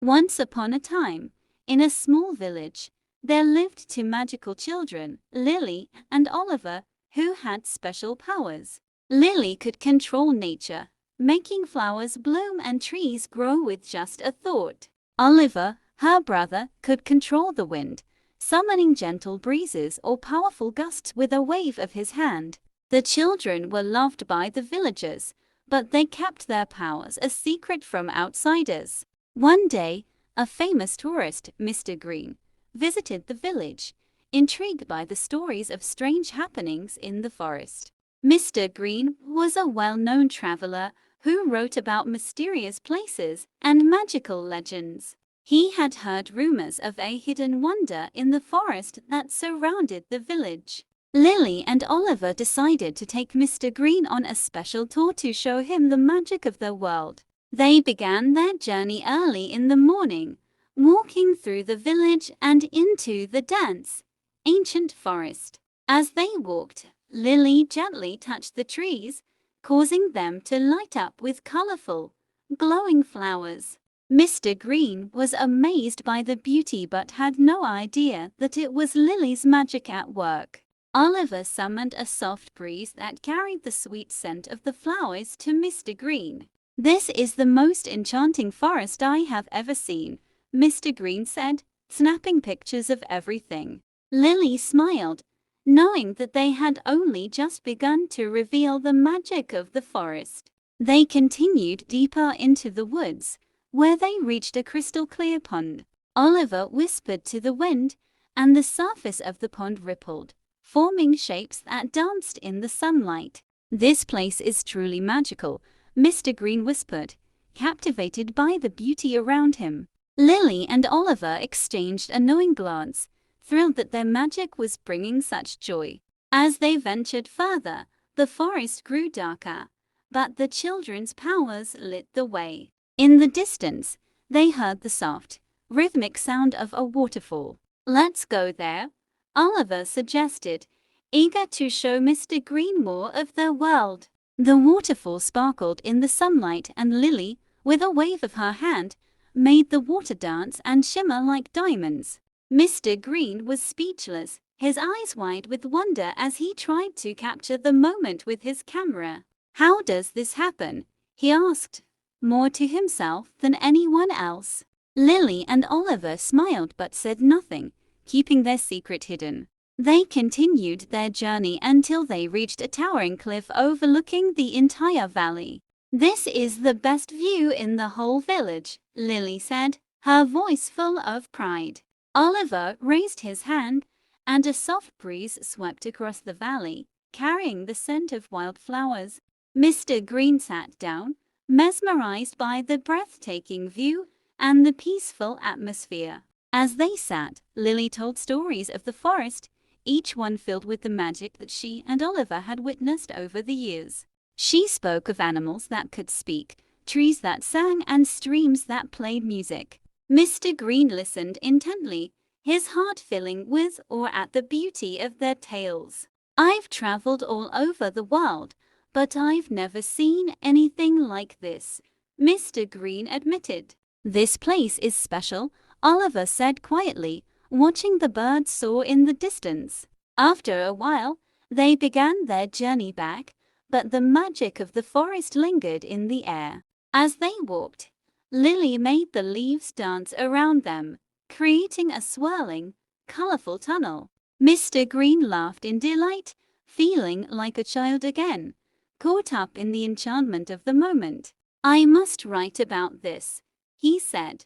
Once upon a time, in a small village, there lived two magical children, Lily and Oliver, who had special powers. Lily could control nature, making flowers bloom and trees grow with just a thought. Oliver, her brother, could control the wind, summoning gentle breezes or powerful gusts with a wave of his hand. The children were loved by the villagers, but they kept their powers a secret from outsiders. One day, a famous tourist, Mr. Greene, visited the village, intrigued by the stories of strange happenings in the forest. Mr. Greene was a well-known traveler who wrote about mysterious places and magical legends. He had heard rumors of a hidden wonder in the forest that surrounded the village. Lily and Oliver decided to take Mr. Greene on a special tour to show him the magic of the world. They began their journey early in the morning, walking through the village and into the dense, ancient forest. As they walked, Lily gently touched the trees, causing them to light up with colorful, glowing flowers. Mr. Greene was amazed by the beauty but had no idea that it was Lily's magic at work. Oliver summoned a soft breeze that carried the sweet scent of the flowers to Mr. Greene. "This is the most enchanting forest I have ever seen," Mr. Greene said, snapping pictures of everything. Lily smiled, knowing that they had only just begun to reveal the magic of the forest. They continued deeper into the woods, where they reached a crystal-clear pond. Oliver whispered to the wind, and the surface of the pond rippled, forming shapes that danced in the sunlight. "This place is truly magical," Mr. Greene whispered, captivated by the beauty around him. Lily and Oliver exchanged a knowing glance, thrilled that their magic was bringing such joy. As they ventured further, the forest grew darker, but the children's powers lit the way. In the distance, they heard the soft, rhythmic sound of a waterfall. "Let's go there," Oliver suggested, eager to show Mr. Greene more of their world. The waterfall sparkled in the sunlight, and Lily, with a wave of her hand, made the water dance and shimmer like diamonds. Mr. Greene was speechless, his eyes wide with wonder as he tried to capture the moment with his camera. "How does this happen?" he asked, more to himself than anyone else. Lily and Oliver smiled but said nothing, keeping their secret hidden. They continued their journey until they reached a towering cliff overlooking the entire valley. "This is the best view in the whole village," Lily said, her voice full of pride. Oliver raised his hand, and a soft breeze swept across the valley, carrying the scent of wildflowers. Mr. Greene sat down, mesmerized by the breathtaking view and the peaceful atmosphere. As they sat, Lily told stories of the forest, each one filled with the magic that she and Oliver had witnessed over the years. She spoke of animals that could speak, trees that sang, and streams that played music. Mr. Greene listened intently, his heart filling with awe at the beauty of their tales. "I've traveled all over the world, but I've never seen anything like this," Mr. Greene admitted. "This place is special," Oliver said quietly, watching the birds soar in the distance. After a while, they began their journey back, but the magic of the forest lingered in the air. As they walked, Lily made the leaves dance around them, creating a swirling, colorful tunnel. Mr. Greene laughed in delight, feeling like a child again, caught up in the enchantment of the moment. "I must write about this," he said,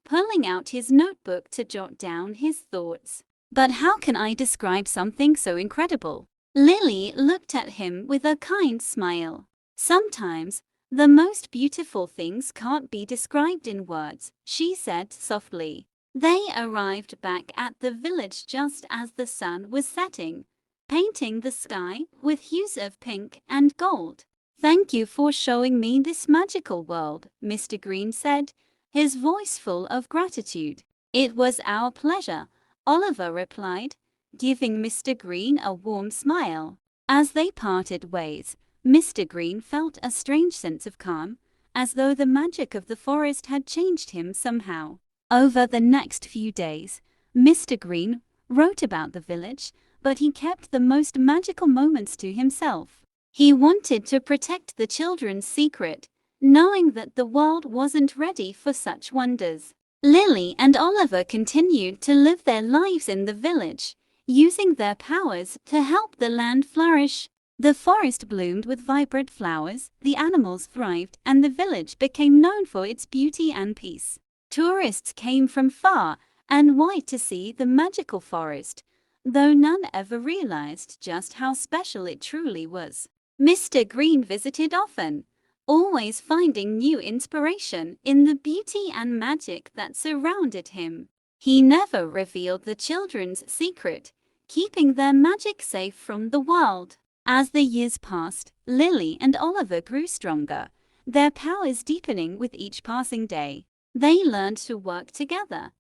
pulling out his notebook to jot down his thoughts. "But how can I describe something so incredible?" Lily looked at him with a kind smile. "Sometimes, the most beautiful things can't be described in words," she said softly. They arrived back at the village just as the sun was setting, painting the sky with hues of pink and gold. "Thank you for showing me this magical world," Mr. Greene said, his voice full of gratitude. "It was our pleasure," Oliver replied, giving Mr. Greene a warm smile. As they parted ways, Mr. Greene felt a strange sense of calm, as though the magic of the forest had changed him somehow. Over the next few days, Mr. Greene wrote about the village, but he kept the most magical moments to himself. He wanted to protect the children's secret, knowing that the world wasn't ready for such wonders. Lily and Oliver continued to live their lives in the village, using their powers to help the land flourish. The forest bloomed with vibrant flowers, the animals thrived, and the village became known for its beauty and peace. Tourists came from far and wide to see the magical forest, though none ever realized just how special it truly was. Mr. Greene visited often, always finding new inspiration in the beauty and magic that surrounded him. He never revealed the children's secret, keeping their magic safe from the world. As the years passed, Lily and Oliver grew stronger, their powers deepening with each passing day. They learned to work together,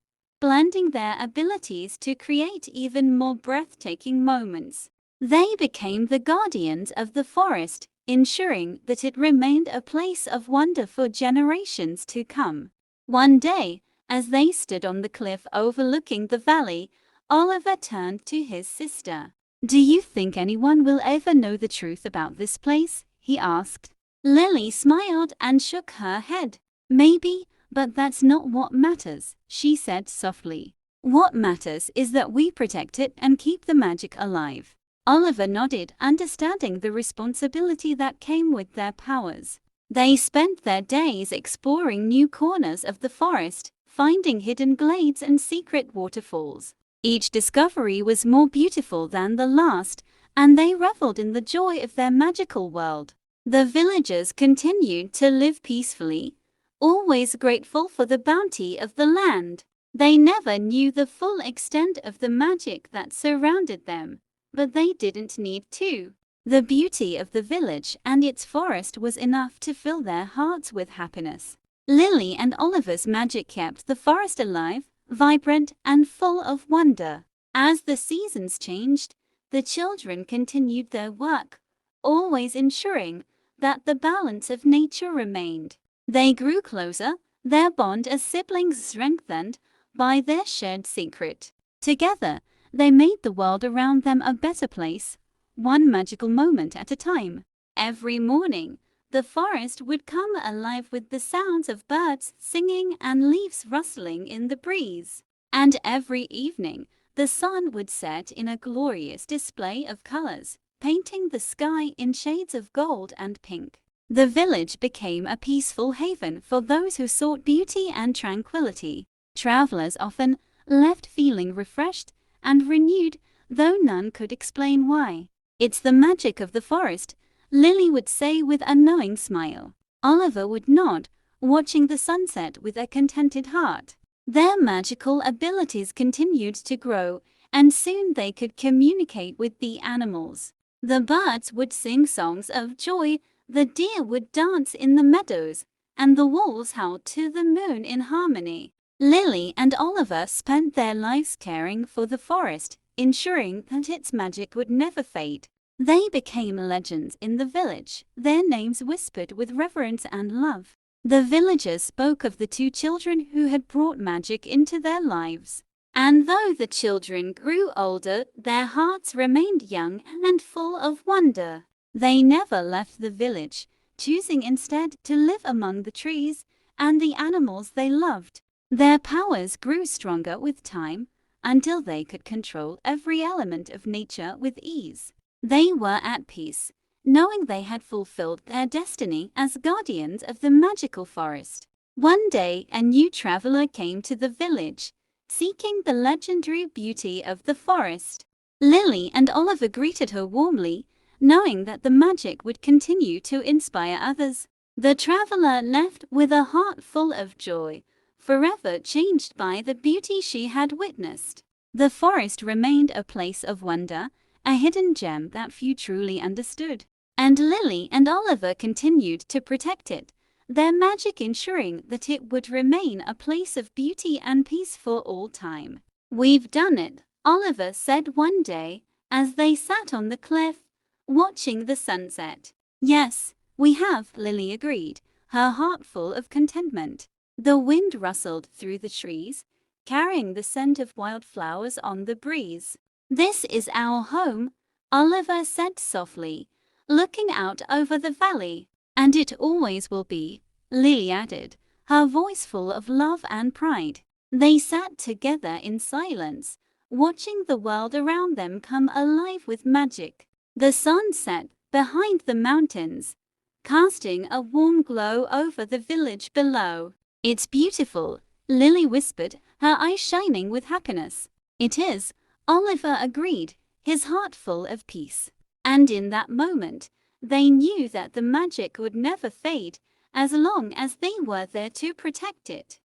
blending their abilities to create even more breathtaking moments. They became the guardians of the forest, ensuring that it remained a place of wonder for generations to come. One day, as they stood on the cliff overlooking the valley, Oliver turned to his sister. "Do you think anyone will ever know the truth about this place?" he asked. Lily smiled and shook her head. "Maybe, but that's not what matters," she said softly. "What matters is that we protect it and keep the magic alive." Oliver nodded, understanding the responsibility that came with their powers. They spent their days exploring new corners of the forest, finding hidden glades and secret waterfalls. Each discovery was more beautiful than the last, and they reveled in the joy of their magical world. The villagers continued to live peacefully, always grateful for the bounty of the land. They never knew the full extent of the magic that surrounded them, but they didn't need to. The beauty of the village and its forest was enough to fill their hearts with happiness. Lily and Oliver's magic kept the forest alive, vibrant and full of wonder. As the seasons changed, the children continued their work, always ensuring that the balance of nature remained. They grew closer, their bond as siblings strengthened by their shared secret. Together, they made the world around them a better place, one magical moment at a time. Every morning, the forest would come alive with the sounds of birds singing and leaves rustling in the breeze. And every evening, the sun would set in a glorious display of colors, painting the sky in shades of gold and pink. The village became a peaceful haven for those who sought beauty and tranquility. Travelers often left feeling refreshed and renewed, though none could explain why. "It's the magic of the forest," Lily would say with a knowing smile. Oliver would nod, watching the sunset with a contented heart. Their magical abilities continued to grow, and soon they could communicate with the animals. The birds would sing songs of joy, the deer would dance in the meadows, and the wolves howled to the moon in harmony. Lily and Oliver spent their lives caring for the forest, ensuring that its magic would never fade. They became legends in the village, their names whispered with reverence and love. The villagers spoke of the two children who had brought magic into their lives. And though the children grew older, their hearts remained young and full of wonder. They never left the village, choosing instead to live among the trees and the animals they loved. Their powers grew stronger with time, until they could control every element of nature with ease. They were at peace, knowing they had fulfilled their destiny as guardians of the magical forest. One day, a new traveler came to the village, seeking the legendary beauty of the forest. Lily and Oliver greeted her warmly, knowing that the magic would continue to inspire others. The traveler left with a heart full of joy, forever changed by the beauty she had witnessed. The forest remained a place of wonder, a hidden gem that few truly understood. And Lily and Oliver continued to protect it, their magic ensuring that it would remain a place of beauty and peace for all time. "We've done it," Oliver said one day, as they sat on the cliff, watching the sunset. "Yes, we have," Lily agreed, her heart full of contentment. The wind rustled through the trees, carrying the scent of wildflowers on the breeze. "This is our home," Oliver said softly, looking out over the valley. "And it always will be," Lily added, her voice full of love and pride. They sat together in silence, watching the world around them come alive with magic. The sun set behind the mountains, casting a warm glow over the village below. "It's beautiful," Lily whispered, her eyes shining with happiness. "It is," Oliver agreed, his heart full of peace. And in that moment, they knew that the magic would never fade, as long as they were there to protect it.